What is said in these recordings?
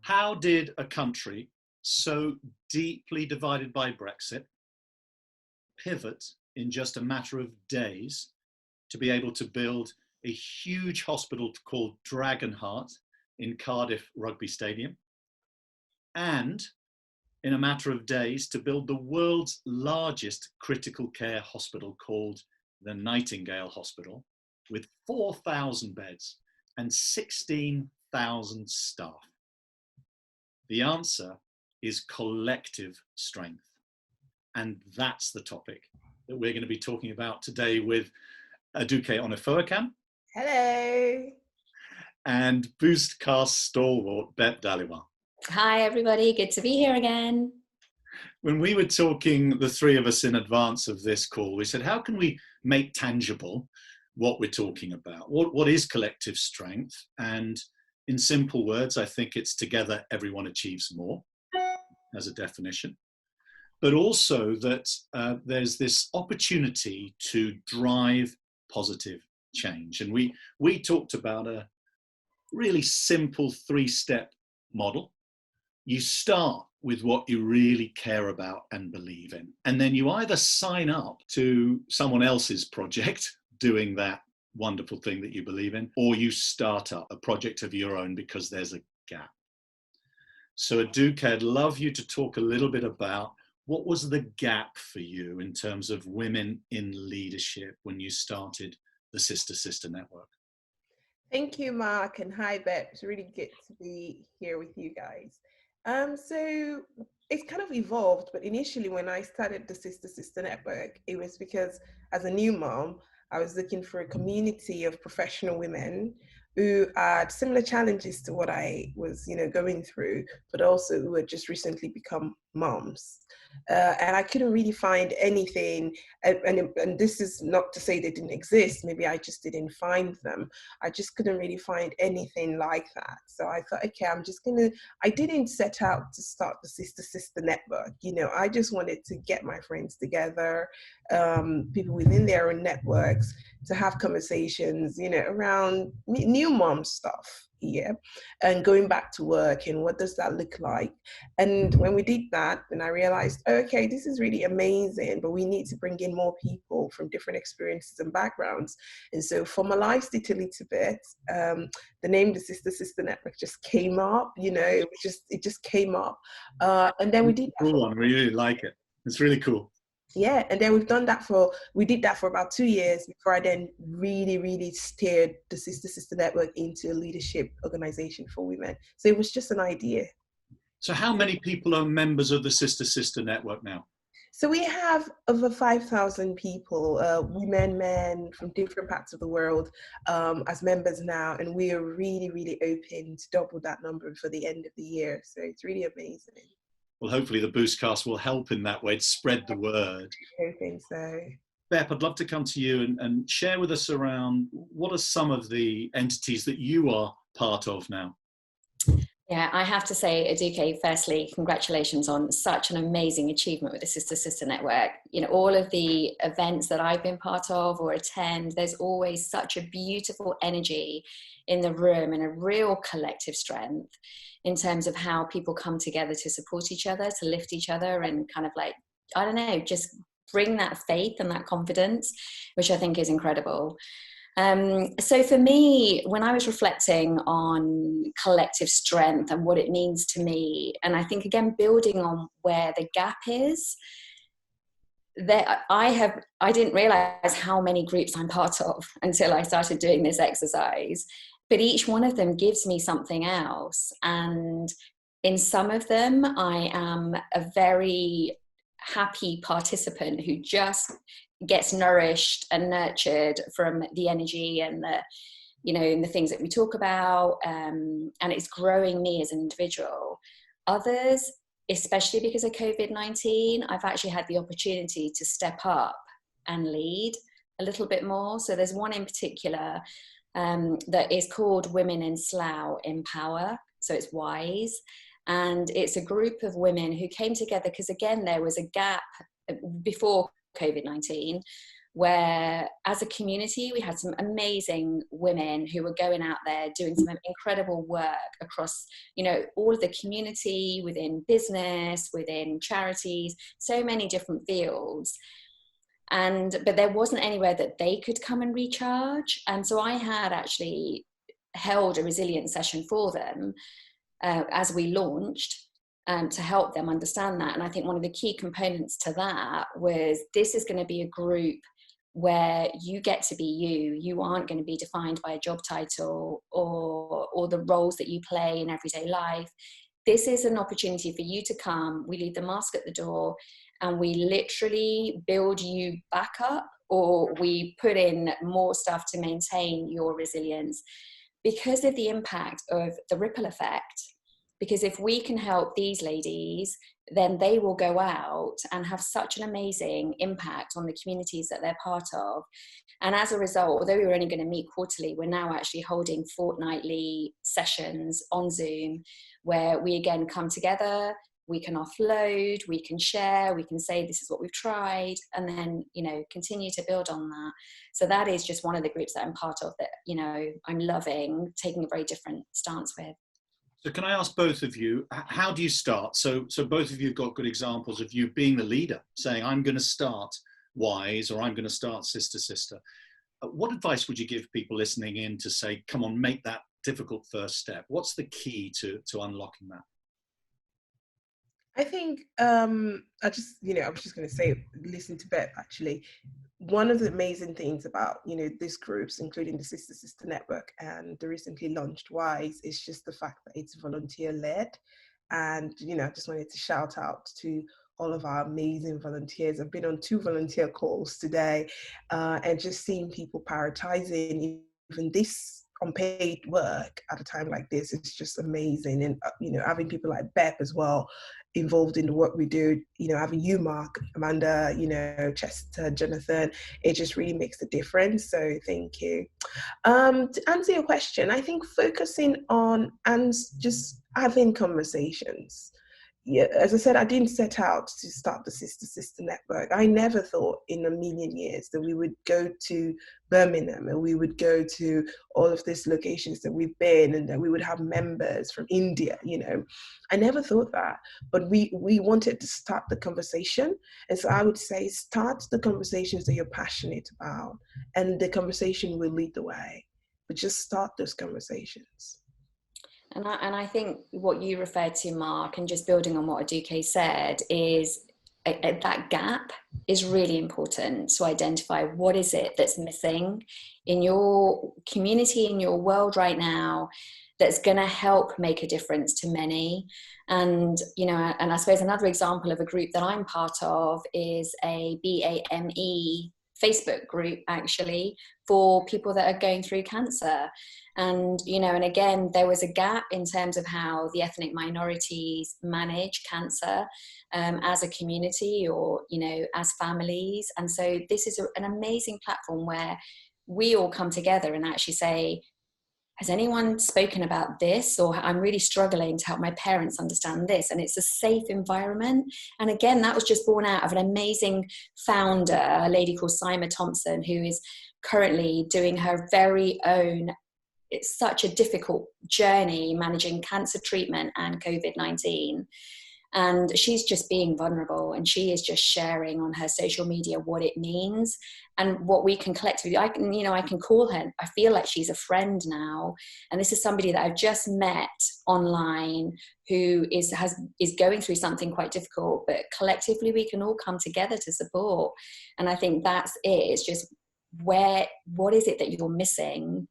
How did a country so deeply divided by Brexit pivot in just a matter of days to be able to build a huge hospital called Dragonheart in Cardiff Rugby Stadium, and in a matter of days to build the world's largest critical care hospital called the Nightingale Hospital with 4,000 beds and 16,000 staff? The answer is collective strength. And that's the topic that we're going to be talking about today with Aduke Onafowokan. Hello. And Boostcast stalwart Bep Dhaliwal. Hi, everybody. Good to be here again. When we were talking, the three of us, in advance of this call, we said, how can we make tangible what we're talking about? What is collective strength? And in simple words, I think it's together everyone achieves more, as a definition. But also that there's this opportunity to drive positive change. And we talked about a really simple 3-step model. You start with what you really care about and believe in. And then you either sign up to someone else's project doing that wonderful thing that you believe in, or you start up a project of your own because there's a gap. So Aduke, I'd love you to talk a little bit about what was the gap for you in terms of women in leadership when you started the Sister Sister Network? Thank you, Mark, and hi, Bep. It's really good to be here with you guys. So it's kind of evolved, but initially when I started the Sister Sister Network, it was because as a new mom, I was looking for a community of professional women who had similar challenges to what I was, going through, but also who had just recently become moms. And I couldn't really find anything, and this is not to say they didn't exist, maybe I just didn't find them. I just couldn't really find anything like that. So I thought, okay, I didn't set out to start the Sister Sister Network. I just wanted to get my friends together, people within their own networks, to have conversations, around new mom stuff. Yeah, and going back to work and what does that look like. And when we did that, then I realized, okay, this is really amazing, but we need to bring in more people from different experiences and backgrounds. And so formalized it a little bit. The name the Sister Sister Network just came up, it just came up, and then we did that. Cool one, we really like it. It's really cool. Yeah, and then we did that for about 2 years before I then really steered the Sister Sister Network into a leadership organization for women. So it was just an idea. So how many people are members of the Sister Sister Network now? So we have over 5,000 people, women, men from different parts of the world, as members now, and we are really open to double that number for the end of the year. So it's really amazing. Well, hopefully the Boostcast will help in that way to spread the word. I think so. Bep, I'd love to come to you and share with us around what are some of the entities that you are part of now? Yeah, I have to say, Aduke, firstly, congratulations on such an amazing achievement with the Sister Sister Network. All of the events that I've been part of or attend, there's always such a beautiful energy in the room and a real collective strength in terms of how people come together to support each other, to lift each other, and kind of just bring that faith and that confidence, which I think is incredible. So for me, when I was reflecting on collective strength and what it means to me, and I think, again, building on where the gap is, that I didn't realize how many groups I'm part of until I started doing this exercise. But each one of them gives me something else. And in some of them, I am a very happy participant who just gets nourished and nurtured from the energy and and the things that we talk about. And it's growing me as an individual. Others, especially because of COVID-19, I've actually had the opportunity to step up and lead a little bit more. So there's one in particular that is called Women in Slough Empower. So it's WISE. And it's a group of women who came together because, again, there was a gap before COVID-19 where as a community, we had some amazing women who were going out there doing some incredible work across, you know, all of the community, within business, within charities, so many different fields. But there wasn't anywhere that they could come and recharge. And so I had actually held a resilience session for them as we launched, to help them understand that. And I think one of the key components to that was, this is going to be a group where you get to be you. You aren't going to be defined by a job title or the roles that you play in everyday life. This is an opportunity for you to come. We leave the mask at the door and we literally build you back up, or we put in more stuff to maintain your resilience, because of the impact of the ripple effect. Because if we can help these ladies, then they will go out and have such an amazing impact on the communities that they're part of. And as a result, although we were only going to meet quarterly, we're now actually holding fortnightly sessions on Zoom, where we again come together, we can offload, we can share, we can say this is what we've tried, and then, you know, continue to build on that. So that is just one of the groups that I'm part of that, you know, I'm loving, taking a very different stance with. So can I ask both of you, how do you start? So both of you have got good examples of you being the leader, saying, I'm going to start WISE, or I'm going to start Sister Sister. What advice would you give people listening in to say, come on, make that difficult first step? What's the key to unlocking that? I think I was just going to say, listen to Bep, actually. One of the amazing things about, you know, these groups, including the Sister Sister Network and the recently launched WISE, is just the fact that it's volunteer led. And, you know, I just wanted to shout out to all of our amazing volunteers. I've been on 2 volunteer calls today, and just seeing people prioritizing even this unpaid work at a time like this is just amazing. And, you know, having people like Bep as well involved in the work we do, you know, having you, Mark, Amanda, you know, Chester, Jonathan, it just really makes a difference. So thank you. To answer your question, I think focusing on and just having conversations. Yeah, as I said, I didn't set out to start the Sister Sister Network. I never thought in a million years that we would go to Birmingham and we would go to all of these locations that we've been, and that we would have members from India, you know. I never thought that, but we wanted to start the conversation. And so I would say, start the conversations that you're passionate about, and the conversation will lead the way. But just start those conversations. And I think what you referred to, Mark, and just building on what Aduke said, is that gap is really important to identify what is it that's missing in your community, in your world right now, that's going to help make a difference to many. And, you know, and I suppose another example of a group that I'm part of is a BAME Facebook group, actually, for people that are going through cancer. And, you know, and again, there was a gap in terms of how the ethnic minorities manage cancer as a community, or, you know, as families. And so this is an amazing platform where we all come together and actually say, has anyone spoken about this? Or I'm really struggling to help my parents understand this. And it's a safe environment. And again, that was just born out of an amazing founder, a lady called Sima Thompson, who is currently doing her very own, it's such a difficult journey managing cancer treatment and COVID-19. And she's just being vulnerable, and she is just sharing on her social media what it means and what we can collectively, I can call her, I feel like she's a friend now. And this is somebody that I've just met online who is going through something quite difficult, but collectively we can all come together to support. And I think that's it. It's just what is it that you're missing,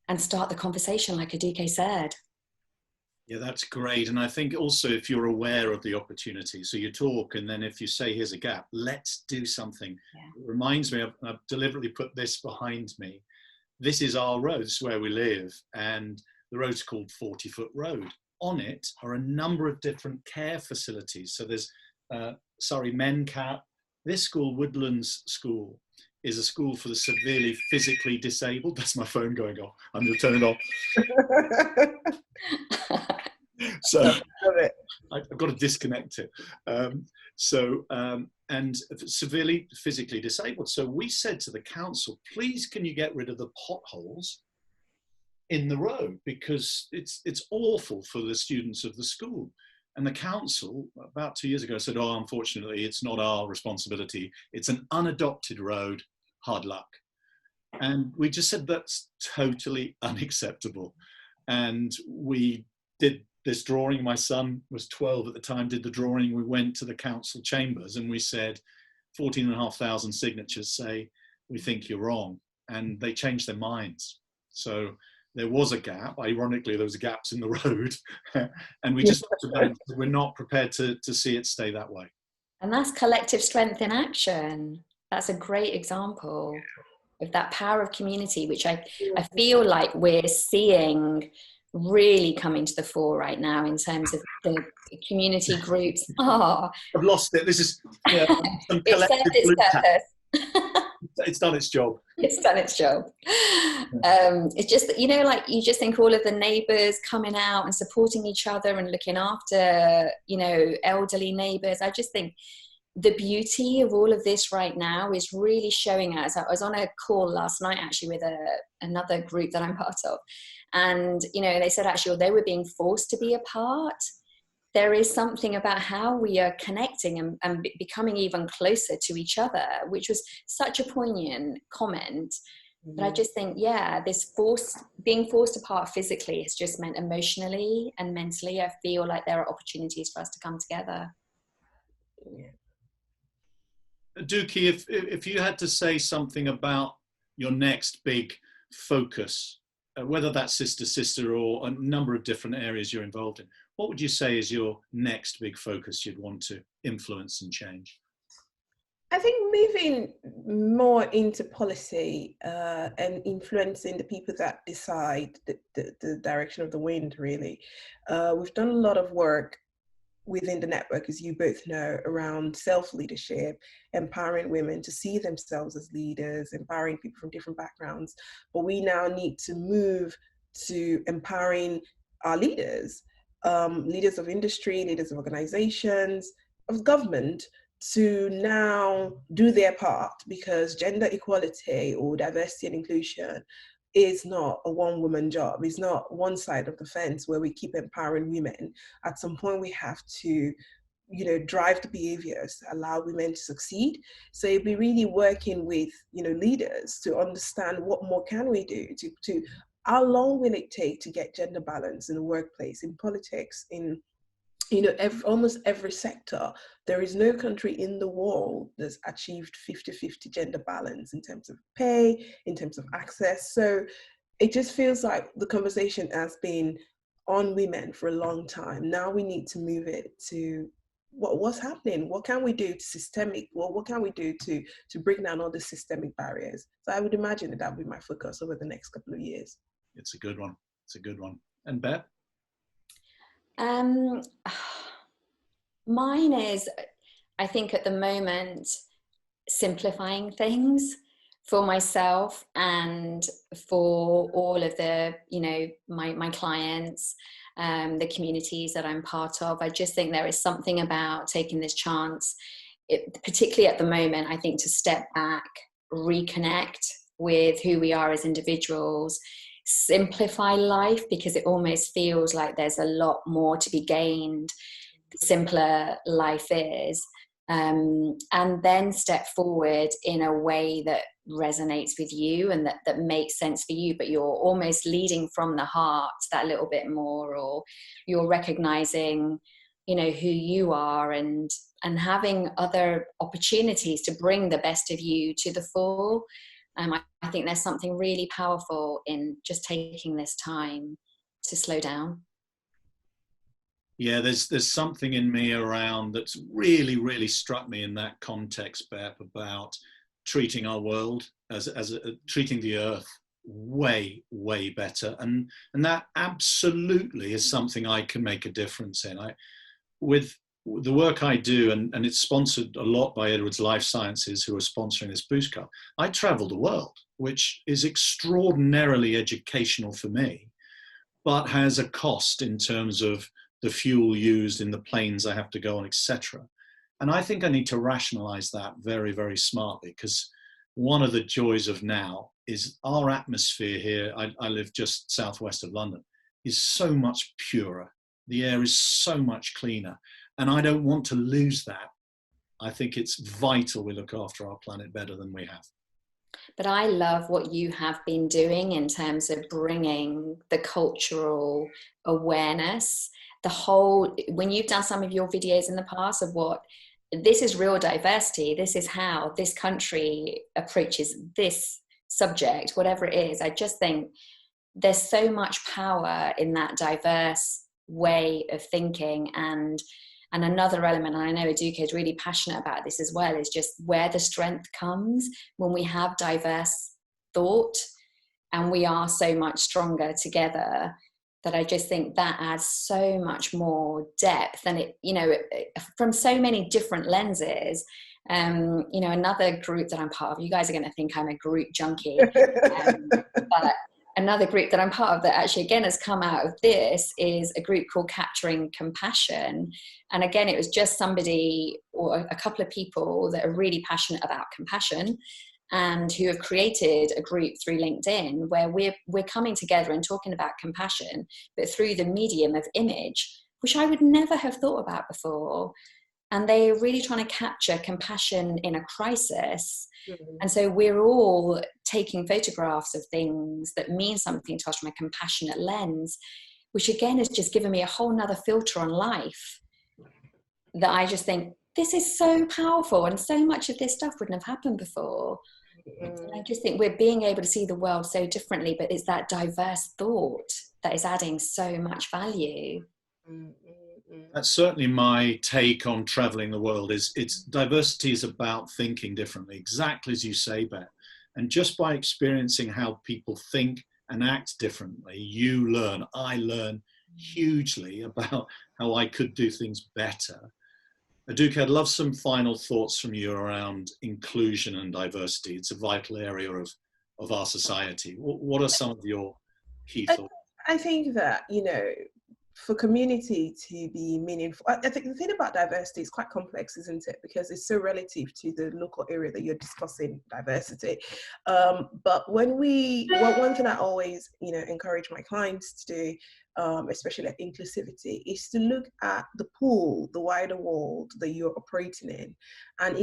and start the conversation, like Aduke said. Yeah, that's great. And I think also, if you're aware of the opportunity, so you talk, and then if you say, here's a gap, let's do something. Yeah. It reminds me, I've deliberately put this behind me. This is our road, this is where we live. And the road's called 40-foot Road. On it are a number of different care facilities. So there's Surrey MenCap. This school, Woodlands School, is a school for the severely physically disabled. That's my phone going off. I'm going to turn it off. So Love it. I've got to disconnect it. And severely physically disabled. So we said to the council, please, can you get rid of the potholes in the road, because it's awful for the students of the school. And the council, about 2 years ago, said, oh, unfortunately, it's not our responsibility. It's an unadopted road, hard luck. And we just said, that's totally unacceptable. And we did this drawing. My son was 12 at the time, did the drawing. We went to the council chambers and we said, 14,500 signatures say, we think you're wrong. And they changed their minds. So there was a gap. Ironically, there was gaps in the road. And we just we're not prepared to see it stay that way. And that's collective strength in action. That's a great example of that power of community, which I feel like we're seeing really coming to the fore right now in terms of the community groups. I've lost it. This is some collective it's done its job. It's done its job. It's just, like you just think all of the neighbours coming out and supporting each other and looking after, elderly neighbours. I just think the beauty of all of this right now is really showing us. I was on a call last night actually with another group that I'm part of, and they said actually they were being forced to be apart. There is something about how we are connecting and becoming even closer to each other, which was such a poignant comment. Mm-hmm. But I just think, this being forced apart physically has just meant emotionally and mentally, I feel like there are opportunities for us to come together. Yeah. Aduke, if you had to say something about your next big focus, whether that's sister or a number of different areas you're involved in, what would you say is your next big focus you'd want to influence and change? I think moving more into policy and influencing the people that decide the direction of the wind, really. We've done a lot of work within the network, as you both know, around self-leadership, empowering women to see themselves as leaders, empowering people from different backgrounds. But we now need to move to empowering our leaders, leaders of industry, leaders of organizations, of government, to now do their part, because gender equality or diversity and inclusion is not a one-woman job. It's not one side of the fence where we keep empowering women. At some point, we have to, drive the behaviors to allow women to succeed. So it'd be really working with, leaders to understand what more can we do to how long will it take to get gender balance in the workplace, in politics, in almost every sector. There is no country in the world that's achieved 50-50 gender balance in terms of pay, in terms of access. So it just feels like the conversation has been on women for a long time. Now we need to move it to what's happening. What can we do to what can we do to break down all the systemic barriers? So I would imagine that would be my focus over the next couple of years. It's a good one. It's a good one. And Bep? Mine is, I think at the moment, simplifying things for myself and for all of the, my clients, the communities that I'm part of. I just think there is something about taking this chance, particularly at the moment, I think, to step back, reconnect with who we are as individuals, simplify life, because it almost feels like there's a lot more to be gained the simpler life is, and then step forward in a way that resonates with you and that makes sense for you, but you're almost leading from the heart that little bit more, or you're recognizing who you are and having other opportunities to bring the best of you to the fore. I think there's something really powerful in just taking this time to slow down. Yeah, there's something in me around that's really, really struck me in that context, Bep, about treating our world as treating the earth way, way better. And that absolutely is something I can make a difference in. With the work I do, and it's sponsored a lot by Edwards Life Sciences, who are sponsoring this Boostcast, I travel the world, which is extraordinarily educational for me, but has a cost in terms of the fuel used in the planes I have to go on, etc. And I think I need to rationalize that very, very smartly, because one of the joys of now is our atmosphere here. I live just southwest of London, is so much purer. The air is so much cleaner. And I don't want to lose that. I think it's vital we look after our planet better than we have. But I love what you have been doing in terms of bringing the cultural awareness, when you've done some of your videos in the past of what, this is real diversity, this is how this country approaches this subject, whatever it is. I just think there's so much power in that diverse way of thinking. And another element, and I know Aduke is really passionate about this as well, is just where the strength comes when we have diverse thought and we are so much stronger together, that I just think that adds so much more depth, and it, from so many different lenses. Another group that I'm part of, you guys are going to think I'm a group junkie, but another group that I'm part of that actually again has come out of this is a group called Capturing Compassion. And again, it was just somebody or a couple of people that are really passionate about compassion and who have created a group through LinkedIn where we're coming together and talking about compassion, but through the medium of image, which I would never have thought about before. And they're really trying to capture compassion in a crisis. Mm-hmm. And so we're all taking photographs of things that mean something to us from a compassionate lens, which again has just given me a whole nother filter on life that I just think, this is so powerful, and so much of this stuff wouldn't have happened before. Mm-hmm. And I just think we're being able to see the world so differently, but it's that diverse thought that is adding so much value. Mm-hmm. That's certainly my take on traveling the world. It's diversity is about thinking differently, exactly as you say, Bep. And just by experiencing how people think and act differently, I learn hugely about how I could do things better. Aduke, I'd love some final thoughts from you around inclusion and diversity. It's a vital area of our society. What are some of your key thoughts? I think that, for community to be meaningful, I think the thing about diversity is quite complex, isn't it? Because it's so relative to the local area that you're discussing diversity. But one thing I always, encourage my clients to do, especially like inclusivity, is to look at the pool, the wider world that you're operating in, and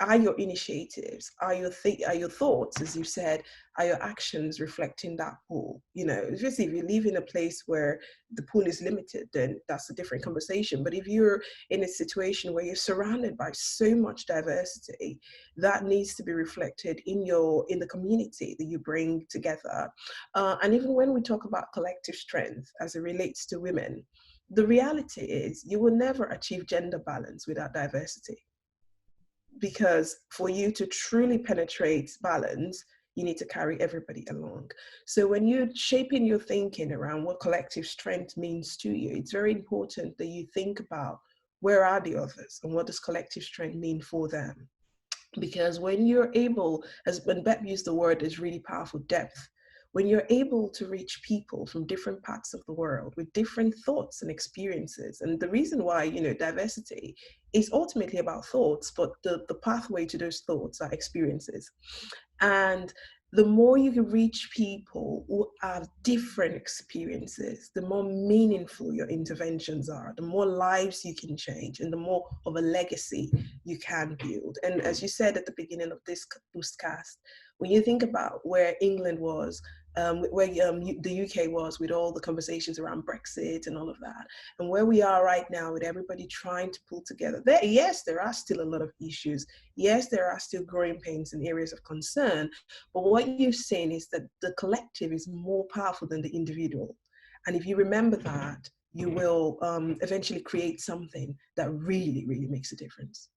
are your initiatives, are your thoughts, as you said, are your actions reflecting that pool? Obviously, if you live in a place where the pool is limited, then that's a different conversation. But if you're in a situation where you're surrounded by so much diversity, that needs to be reflected in the community that you bring together. And even when we talk about collective strength as it relates to women, the reality is you will never achieve gender balance without diversity. Because for you to truly penetrate balance, you need to carry everybody along. So when you're shaping your thinking around what collective strength means to you, it's very important that you think about where are the others and what does collective strength mean for them. Because when you're able, when Bep used the word, is really powerful, depth. When you're able to reach people from different parts of the world with different thoughts and experiences, and the reason why, diversity is ultimately about thoughts, but the pathway to those thoughts are experiences. And the more you can reach people who have different experiences, the more meaningful your interventions are, the more lives you can change, and the more of a legacy you can build. And as you said at the beginning of this Boostcast, when you think about where England was, where the UK was with all the conversations around Brexit and all of that, and where we are right now with everybody trying to pull together, there are still a lot of issues. Yes, there are still growing pains and areas of concern, but what you've seen is that the collective is more powerful than the individual. And if you remember that, you will eventually create something that really, really makes a difference.